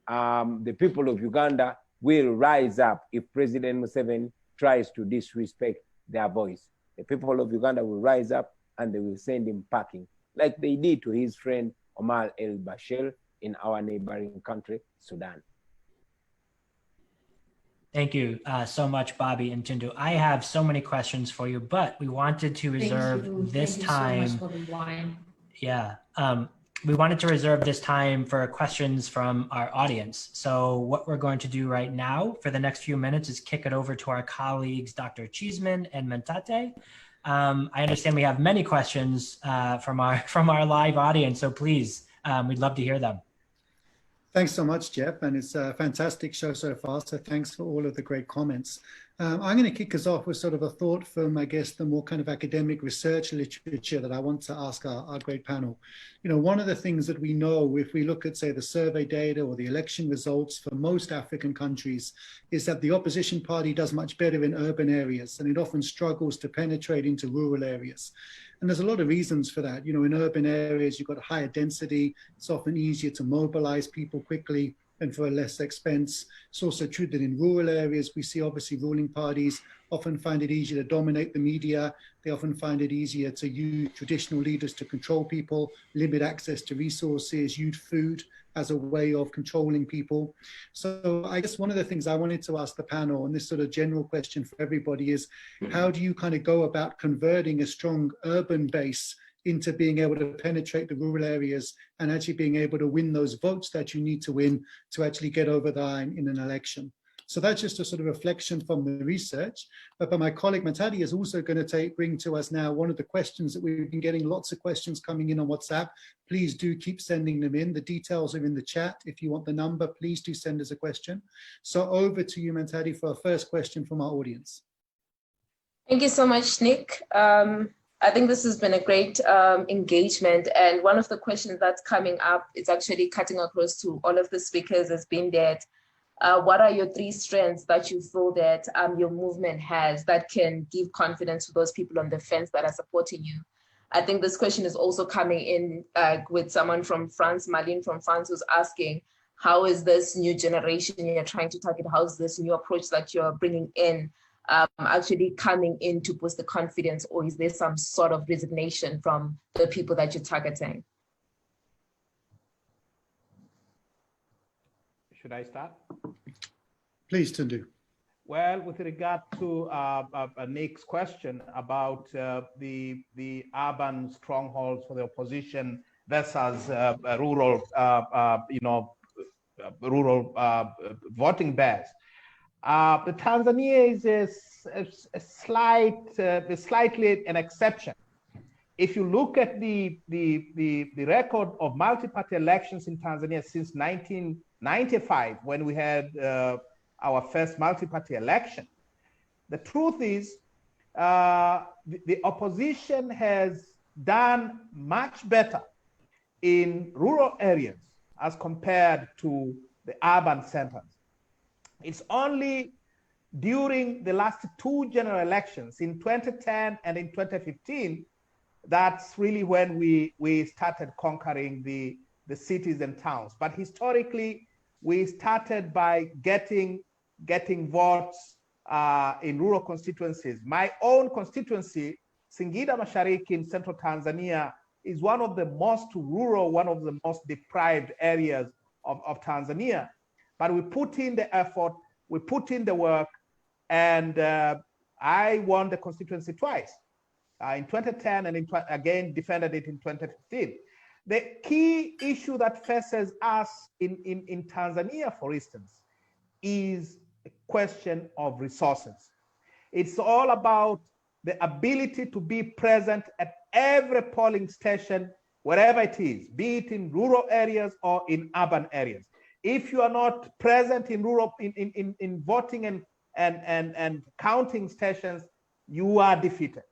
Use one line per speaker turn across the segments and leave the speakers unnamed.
the people of Uganda will rise up if President Museveni tries to disrespect their voice. The people of Uganda will rise up and they will send him packing, like they did to his friend Omar el-Bashir in our neighboring country, Sudan.
Thank you so much, Bobby and Tundu. I have so many questions for you, but we wanted to reserve this time.
Thank you so much, Bobi Wine.
Yeah. We wanted to reserve this time for questions from our audience. So what we're going to do right now for the next few minutes is kick it over to our colleagues, Dr. Cheeseman and Mentate. I understand we have many questions from our live audience, so please, we'd love to hear them.
Thanks so much, Jeff, and it's a fantastic show so far, so thanks for all of the great comments. I'm going to kick us off with sort of a thought from, I guess, the more kind of academic research literature that I want to ask our great panel. You know, one of the things that we know, if we look at, say, the survey data or the election results for most African countries, is that the opposition party does much better in urban areas, and it often struggles to penetrate into rural areas. And there's a lot of reasons for that. You know, in urban areas, you've got higher density. It's often easier to mobilize people quickly and for less expense. It's also true that in rural areas, we see obviously ruling parties often find it easier to dominate the media. They often find it easier to use traditional leaders to control people, limit access to resources, use food as a way of controlling people. So I guess one of the things I wanted to ask the panel, and this sort of general question for everybody, is how do you kind of go about converting a strong urban base into being able to penetrate the rural areas and actually being able to win those votes that you need to win to actually get over the line in an election? So that's just a sort of reflection from the research. But my colleague Matadi is also going to bring to us now one of the questions that we've been getting lots of questions coming in on WhatsApp. Please do keep sending them in. The details are in the chat. If you want the number, please do send us a question. So over to you, Matadi, for a first question from our audience.
Thank you so much, Nick. I think this has been a great engagement. And one of the questions that's coming up is actually cutting across to all of the speakers has been that what are your 3 strengths that you feel that your movement has that can give confidence to those people on the fence that are supporting you? I think this question is also coming in with someone from France, Marlene from France, who's asking, how is this new generation you're trying to target, how is this new approach that you're bringing in actually coming in to boost the confidence, or is there some sort of resignation from the people that you're targeting?
Should I start?
Please, Tundu.
Well, with regard to Nick's question about the urban strongholds for the opposition versus rural, rural voting base, the Tanzania is slightly an exception. If you look at the record of multi-party elections in Tanzania since 1995, when we had our first multi-party election, the truth is the opposition has done much better in rural areas as compared to the urban centers. It's only during the last 2 general elections in 2010 and in 2015 that's really when we started conquering the cities and towns. But historically, we started by getting votes in rural constituencies. My own constituency, Singida Mashariki in central Tanzania, is one of the most rural, one of the most deprived areas of Tanzania. But we put in the effort, we put in the work, and I won the constituency twice, in 2010 and again defended it in 2015. The key issue that faces us in Tanzania, for instance, is a question of resources. It's all about the ability to be present at every polling station, wherever it is, be it in rural areas or in urban areas. If you are not present in rural, in voting and counting stations, you are defeated.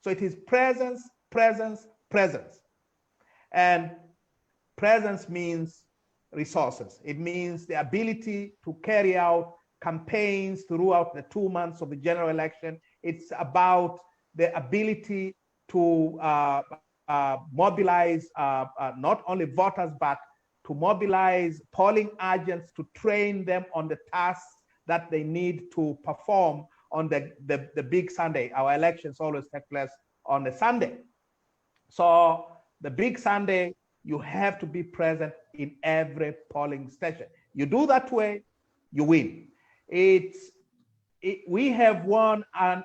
So it is presence, presence, presence. And presence means resources. It means the ability to carry out campaigns throughout the 2 months of the general election. It's about the ability to mobilize not only voters, but to mobilize polling agents to train them on the tasks that they need to perform on the big Sunday. Our elections always take place on a Sunday. So the big Sunday, you have to be present in every polling station. You do that way, you win. We have won, and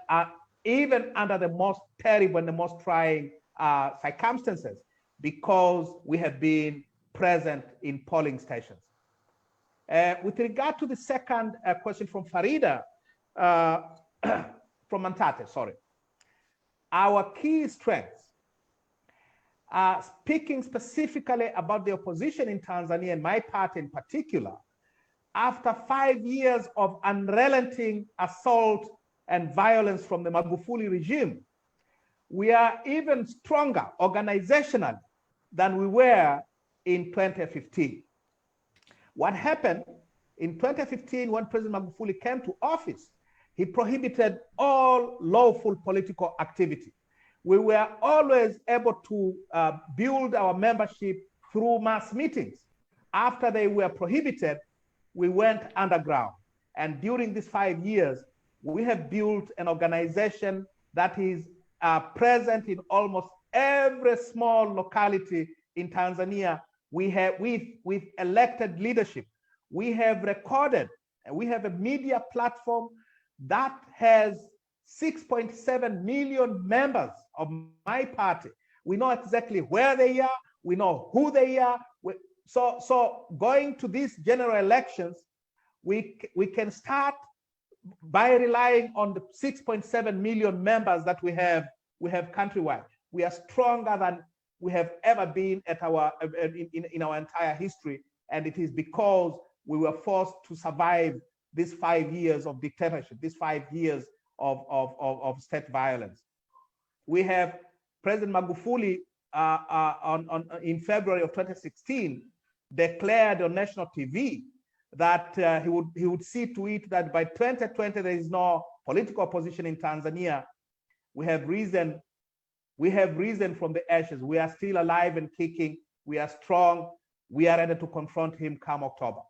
even under the most terrible and the most trying circumstances, because we have been present in polling stations. With regard to the second question from Farida, from Mantate, sorry. Our key strengths, speaking specifically about the opposition in Tanzania and my party in particular, after 5 years of unrelenting assault and violence from the Magufuli regime, we are even stronger organizationally than we were in 2015. What happened in 2015 when President Magufuli came to office, he prohibited all lawful political activity. We were always able to build our membership through mass meetings. After they were prohibited, we went underground. And during these 5 years, we have built an organization that is present in almost every small locality in Tanzania. We've elected leadership. We have recorded, and we have a media platform that has 6.7 million members of my party. We know exactly where they are. We know who they are. So going to these general elections, we can start by relying on the 6.7 million members that we have countrywide. We are stronger than we have ever been at in our entire history, and it is because we were forced to survive these 5 years of dictatorship, these 5 years of state violence. We have President Magufuli in February of 2016 declared on national TV that he would see to it that by 2020 there is no political opposition in Tanzania. We have risen from the ashes. We are still alive and kicking. We are strong. We are ready to confront him come October.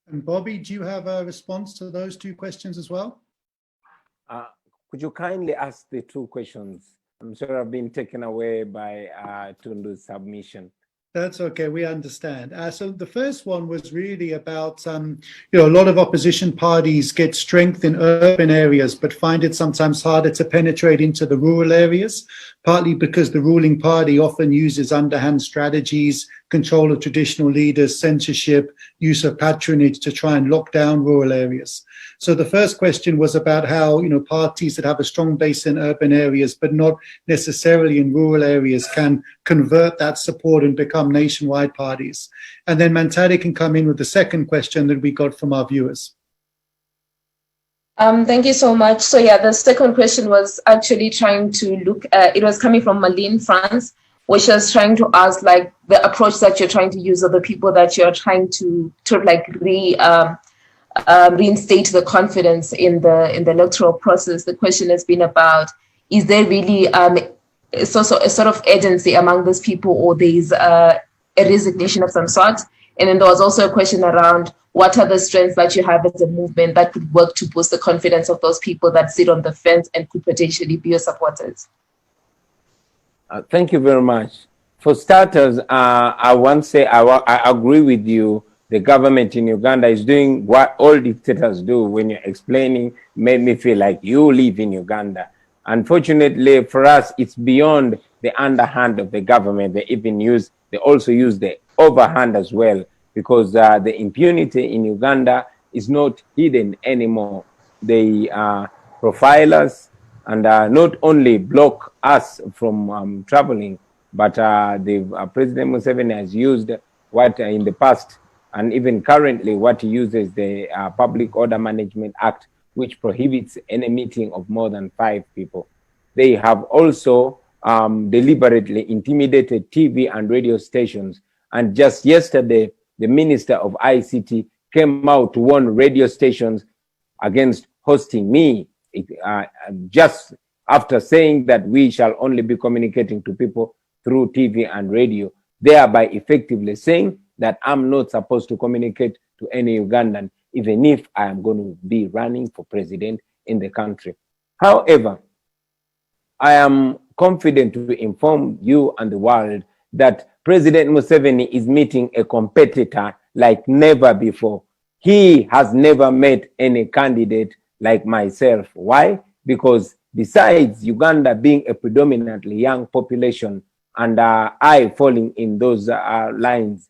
And Bobby, do you have a response to those two questions as well?
Could you kindly ask the two questions? I'm sure I've been taken away by Tundu's submission.
That's okay, we understand. So the first one was really about, a lot of opposition parties get strength in urban areas, but find it sometimes harder to penetrate into the rural areas, partly because the ruling party often uses underhand strategies, control of traditional leaders, censorship, use of patronage to try and lock down rural areas. So the first question was about how, parties that have a strong base in urban areas, but not necessarily in rural areas, can convert that support and become nationwide parties. And then Mantade can come in with the second question that we got from our viewers.
Thank you so much. So yeah, the second question was actually trying to look at, it was coming from Malene, France, which was trying to ask like the approach that you're trying to use of the people that you're trying to sort of like reinstate the confidence in the electoral process. The question has been about, is there really a sort of urgency among those people, or there's a resignation of some sort? And then there was also a question around what are the strengths that you have as a movement that could work to boost the confidence of those people that sit on the fence and could potentially be your supporters?
Thank you very much. For starters, I want to say I agree with you. The government in Uganda is doing what all dictators do. When you're explaining, made me feel like you live in Uganda. Unfortunately for us, it's beyond the underhand of the government. They also use the overhand as well, because the impunity in Uganda is not hidden anymore. They profile us and not only block us from traveling, but President Museveni has used what in the past and even currently what he uses, the Public Order Management Act, which prohibits any meeting of more than 5 people. They have also deliberately intimidated TV and radio stations. And just yesterday, the Minister of ICT came out to warn radio stations against hosting me. Just after saying that we shall only be communicating to people through TV and radio, thereby effectively saying that I'm not supposed to communicate to any Ugandan, even if I am going to be running for president in the country. However, I am confident to inform you and the world that President Museveni is meeting a competitor like never before. He has never met any candidate like myself. Why? Because besides Uganda being a predominantly young population and I falling in those lines,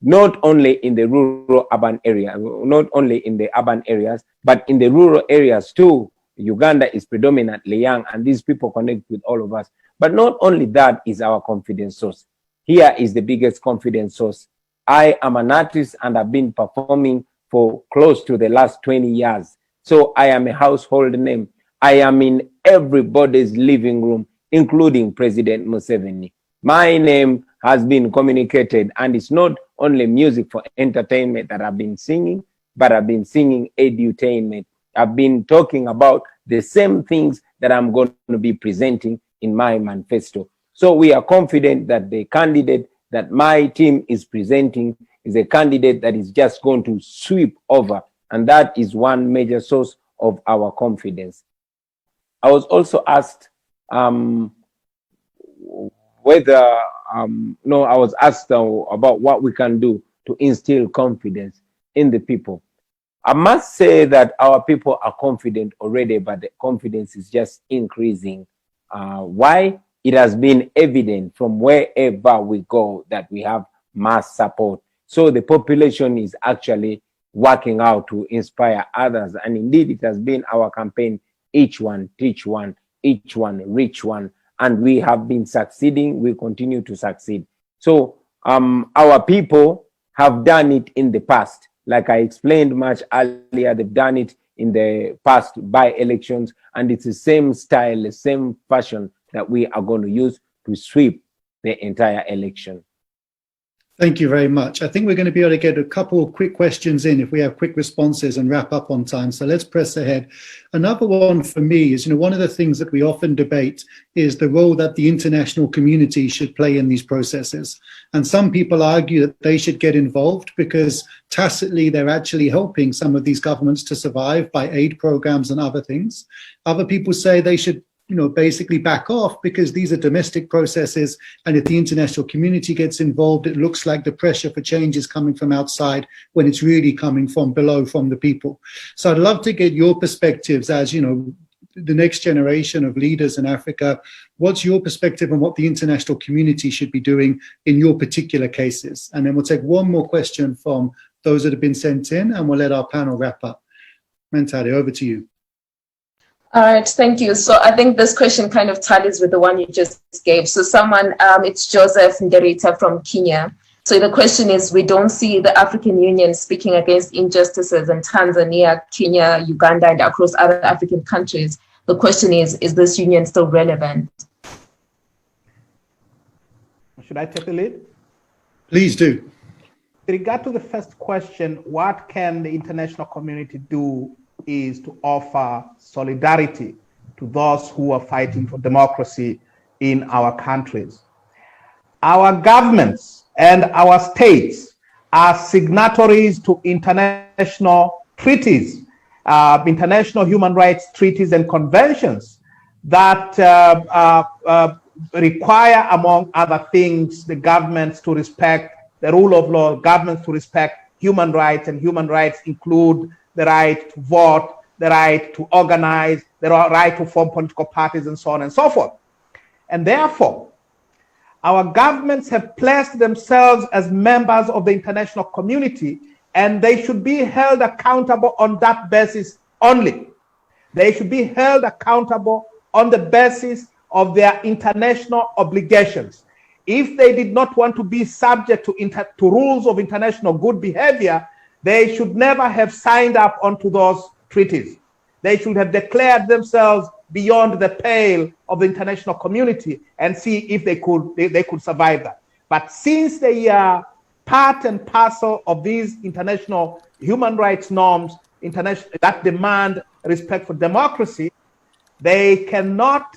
not only in the rural urban area, not only in the urban areas, but in the rural areas too, Uganda is predominantly young and these people connect with all of us. But not only that is our confidence source. Here is the biggest confidence source. I am an artist and I've been performing for close to the last 20 years. So I am a household name. I am in everybody's living room, including President Museveni. My name has been communicated, and it's not only music for entertainment that I've been singing, but I've been singing edutainment. I've been talking about the same things that I'm going to be presenting in my manifesto. So we are confident that the candidate that my team is presenting is a candidate that is just going to sweep over. And that is one major source of our confidence. I was also asked about what we can do to instill confidence in the people. I must say that our people are confident already, but the confidence is just increasing. Why? It has been evident from wherever we go that we have mass support. So the population is actually working out to inspire others. And indeed, it has been our campaign, each one, teach one, each one, reach one. And we have been succeeding. We continue to succeed. So our people have done it in the past. Like I explained much earlier, they've done it in the past by-elections, and it's the same style, the same fashion that we are going to use to sweep the entire election.
Thank you very much. I think we're going to be able to get a couple of quick questions in if we have quick responses and wrap up on time. So let's press ahead. Another one for me is, one of the things that we often debate is the role that the international community should play in these processes. And some people argue that they should get involved because tacitly they're actually helping some of these governments to survive by aid programs and other things. Other people say they should basically back off because these are domestic processes, and if the international community gets involved, it looks like the pressure for change is coming from outside when it's really coming from below, from the people. So I'd love to get your perspectives as, the next generation of leaders in Africa. What's your perspective on what the international community should be doing in your particular cases? And then we'll take one more question from those that have been sent in, and we'll let our panel wrap up. Mentari, over to you.
All right, thank you. So I think this question kind of tallies with the one you just gave. So it's Joseph Nderita from Kenya. So the question is, we don't see the African Union speaking against injustices in Tanzania, Kenya, Uganda, and across other African countries. The question is this union still relevant?
Should I take the lead?
Please do.
With regard to the first question, what can the international community do is to offer solidarity to those who are fighting for democracy in our countries. Our governments and our states are signatories to international treaties, international human rights treaties and conventions that require, among other things, the governments to respect the rule of law, governments to respect human rights, and human rights include the right to vote, the right to organize, the right to form political parties, and so on and so forth. And therefore, our governments have placed themselves as members of the international community, and they should be held accountable on that basis only. They should be held accountable on the basis of their international obligations. If they did not want to be subject to rules of international good behavior, they should never have signed up onto those treaties. They should have declared themselves beyond the pale of the international community and see if they could survive that. But since they are part and parcel of these international human rights norms, that demand respect for democracy, They cannot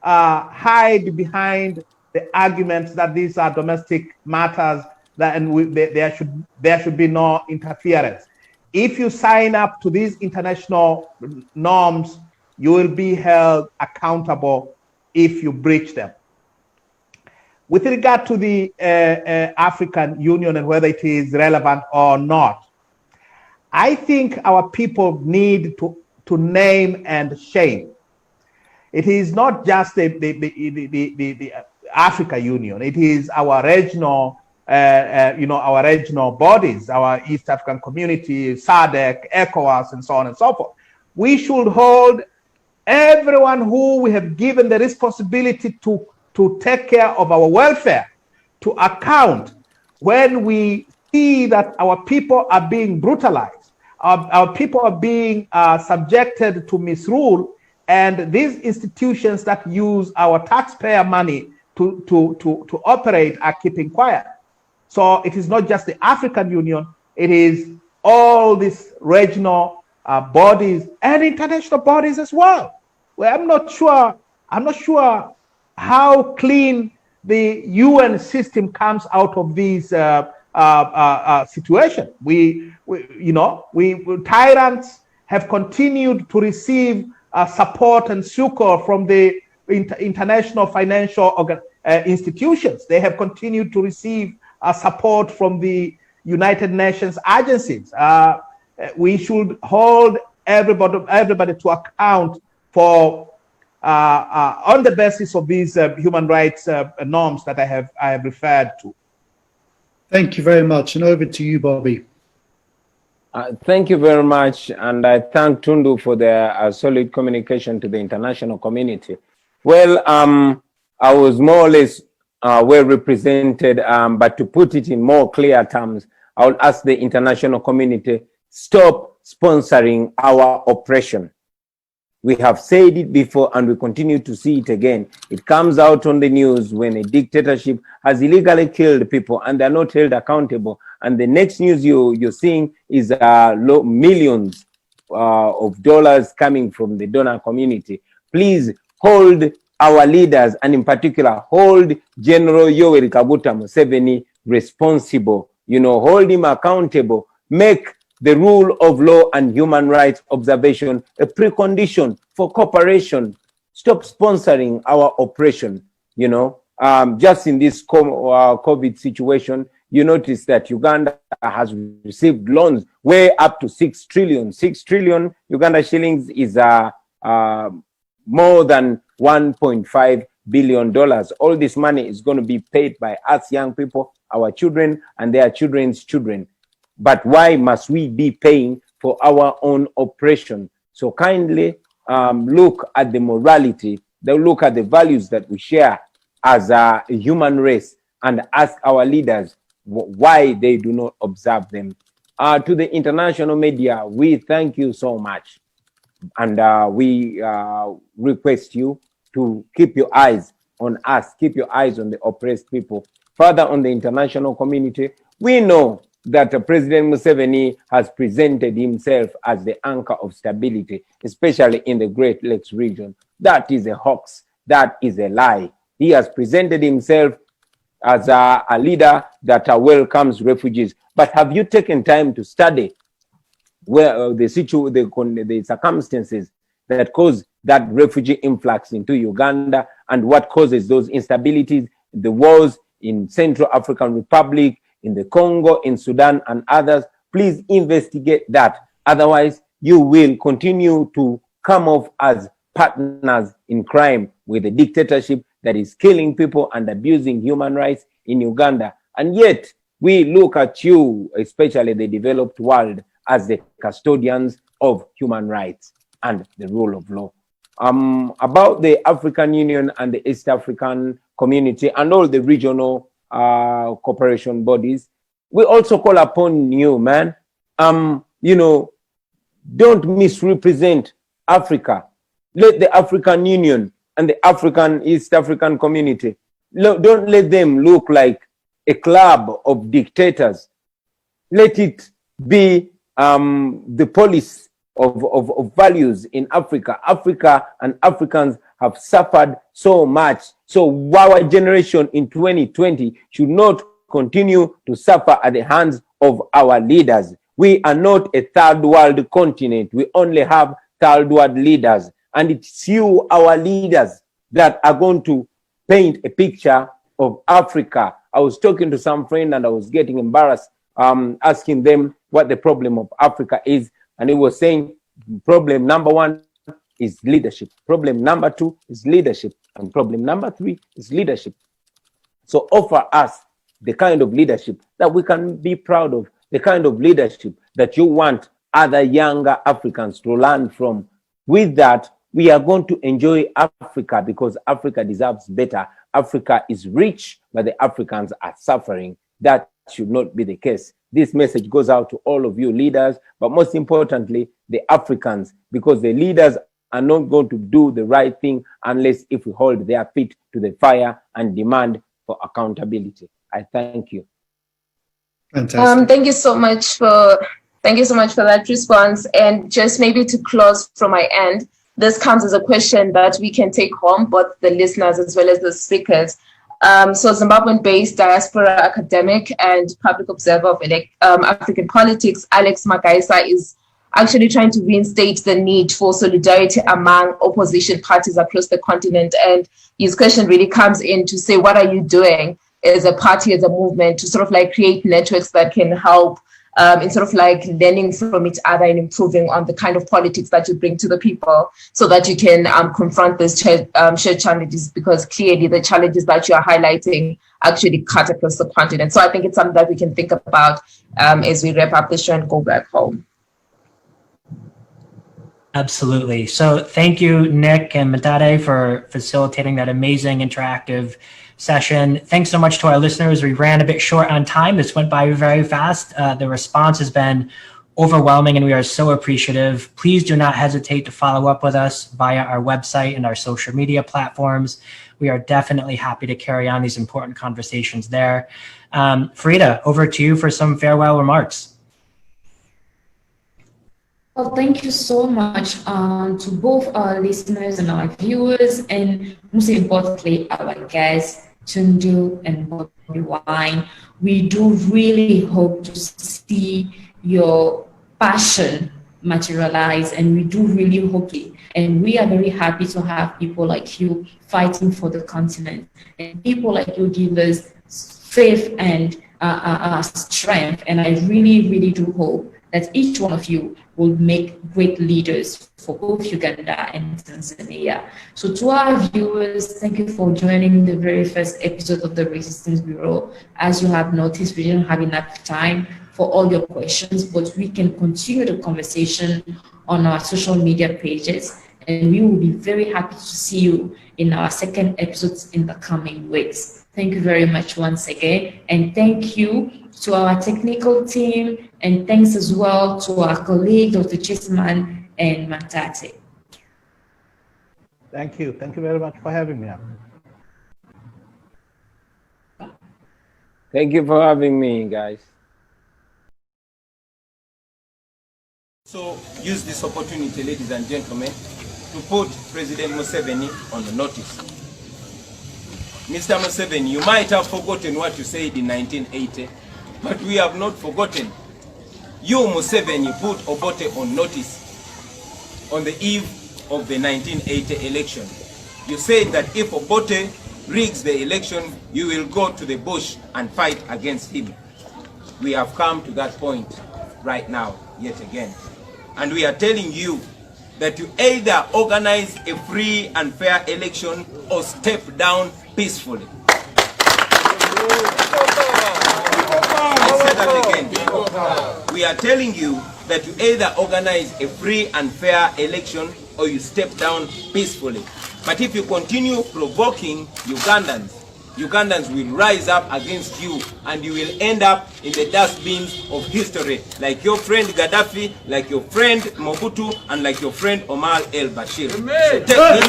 hide behind the arguments that these are domestic matters there should be no interference. If you sign up to these international norms, you will be held accountable if you breach them. With regard to the African Union and whether it is relevant or not, I think our people need to name and shame. It is not just the Africa Union. It is our regional, our regional bodies, our East African Community, SADC, ECOWAS, and so on and so forth. We should hold everyone who we have given the responsibility to take care of our welfare to account when we see that our people are being brutalized, our people are being subjected to misrule, and these institutions that use our taxpayer money to operate are keeping quiet. So it is not just the African Union, it is all these regional bodies and international bodies as well. Well, I'm not sure how clean the UN system comes out of these situations. Tyrants have continued to receive support and succor from the international financial institutions. They have continued to receive support from the United Nations agencies. We should hold everybody to account for on the basis of these human rights norms that I have referred to.
Thank you very much, and over to you, Bobi.
Thank you very much, and I thank Tundu for their solid communication to the international community. Well, I was more or less well represented, but to put it in more clear terms, I would ask the international community, stop sponsoring our oppression. We have said it before and we continue to see it again. It comes out on the news when a dictatorship has illegally killed people and they're not held accountable. And the next news you're seeing is millions of dollars coming from the donor community. Please hold our leaders, and in particular, hold General Yoweri Kaguta Museveni responsible. Hold him accountable. Make the rule of law and human rights observation a precondition for cooperation. Stop sponsoring our oppression. Just in this COVID situation, you notice that Uganda has received loans way up to 6 trillion. 6 trillion Uganda shillings is more than $1.5 billion. All this money is going to be paid by us young people, our children, and their children's children. But why must we be paying for our own oppression? So kindly look at the morality, look at the values that we share as a human race, and ask our leaders why they do not observe them. To the international media, we thank you so much. And we request you to keep your eyes on us, keep your eyes on the oppressed people. Further, on the international community, we know that President Museveni has presented himself as the anchor of stability, especially in the Great Lakes region. That is a hoax. That is a lie. He has presented himself as a leader that welcomes refugees. But have you taken time to study where the circumstances that cause that refugee influx into Uganda, and what causes those instabilities, the wars in Central African Republic, in the Congo, in Sudan, and others? Please investigate that. Otherwise, you will continue to come off as partners in crime with a dictatorship that is killing people and abusing human rights in Uganda. And yet, we look at you, especially the developed world, as the custodians of human rights and the rule of law. About the African Union and the East African Community and all the regional cooperation bodies, we also call upon you, man. Don't misrepresent Africa. Let the African Union and the East African Community, don't let them look like a club of dictators. Let it be the police of values in Africa. Africa and Africans have suffered so much. So our generation in 2020 should not continue to suffer at the hands of our leaders. We are not a third world continent. We only have third world leaders. And it's you, our leaders, that are going to paint a picture of Africa. I was talking to some friend and I was getting embarrassed, asking them what the problem of Africa is. And he was saying, problem number one is leadership. Problem number two is leadership. And problem number three is leadership. So offer us the kind of leadership that we can be proud of, the kind of leadership that you want other younger Africans to learn from. With that, we are going to enjoy Africa because Africa deserves better. Africa is rich, but the Africans are suffering. That should not be the case. This message goes out to all of you leaders, but most importantly, the Africans, because the leaders are not going to do the right thing unless if we hold their feet to the fire and demand for accountability. I thank you.
Fantastic.
Thank you so much for that response. And just maybe to close from my end, this comes as a question that we can take home, both the listeners as well as the speakers. So Zimbabwean-based diaspora academic and public observer of African politics, Alex Magaisa, is actually trying to reinstate the need for solidarity among opposition parties across the continent. And his question really comes in to say, what are you doing as a party, as a movement, to sort of like create networks that can help in sort of like learning from each other and improving on the kind of politics that you bring to the people so that you can confront these shared challenges, because clearly the challenges that you are highlighting actually cut across the continent. So I think it's something that we can think about as we wrap up the show and go back home.
Absolutely. So thank you, Nick and Matade, for facilitating that amazing interactive session. Thanks so much to our listeners. We ran a bit short on time. This went by very fast. The response has been overwhelming and we are so appreciative. Please do not hesitate to follow up with us via our website and our social media platforms. We are definitely happy to carry on these important conversations there. Farida, over to you for some farewell remarks.
Well, thank you so much to both our listeners and our viewers, and most importantly, our guests, Tundu and Bobiwine. We do really hope to see your passion materialize, and we do really hope it. And we are very happy to have people like you fighting for the continent, and people like you give us faith and strength. And I really, really do hope that each one of you will make great leaders for both Uganda and Tanzania. So to our viewers, thank you for joining the very first episode of the Resistance Bureau. As you have noticed, we didn't have enough time for all your questions, but we can continue the conversation on our social media pages, and we will be very happy to see you in our second episodes in the coming weeks. Thank you very much once again, and thank you to our technical team, and thanks as well to our colleague, Dr. Chisman and Matate.
Thank you. Thank you very much for having me.
Thank you for having me, guys. So use this opportunity, ladies and gentlemen, to put President Museveni on the notice. Mr. Museveni, you might have forgotten what you said in 1980, but we have not forgotten. You, Museveni, put Obote on notice on the eve of the 1980 election. You said that if Obote rigs the election, you will go to the bush and fight against him. We have come to that point right now, yet again. And we are telling you that you either organize a free and fair election or step down peacefully. I said that again. We are telling you that you either organize a free and fair election or you step down peacefully. But if you continue provoking Ugandans will rise up against you, and you will end up in the dustbins of history, like your friend Gaddafi, like your friend Mobutu, and like your friend Omar el-Bashir. So take this.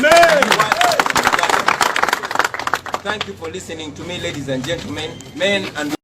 Thank you for listening to me, ladies and gentlemen, men and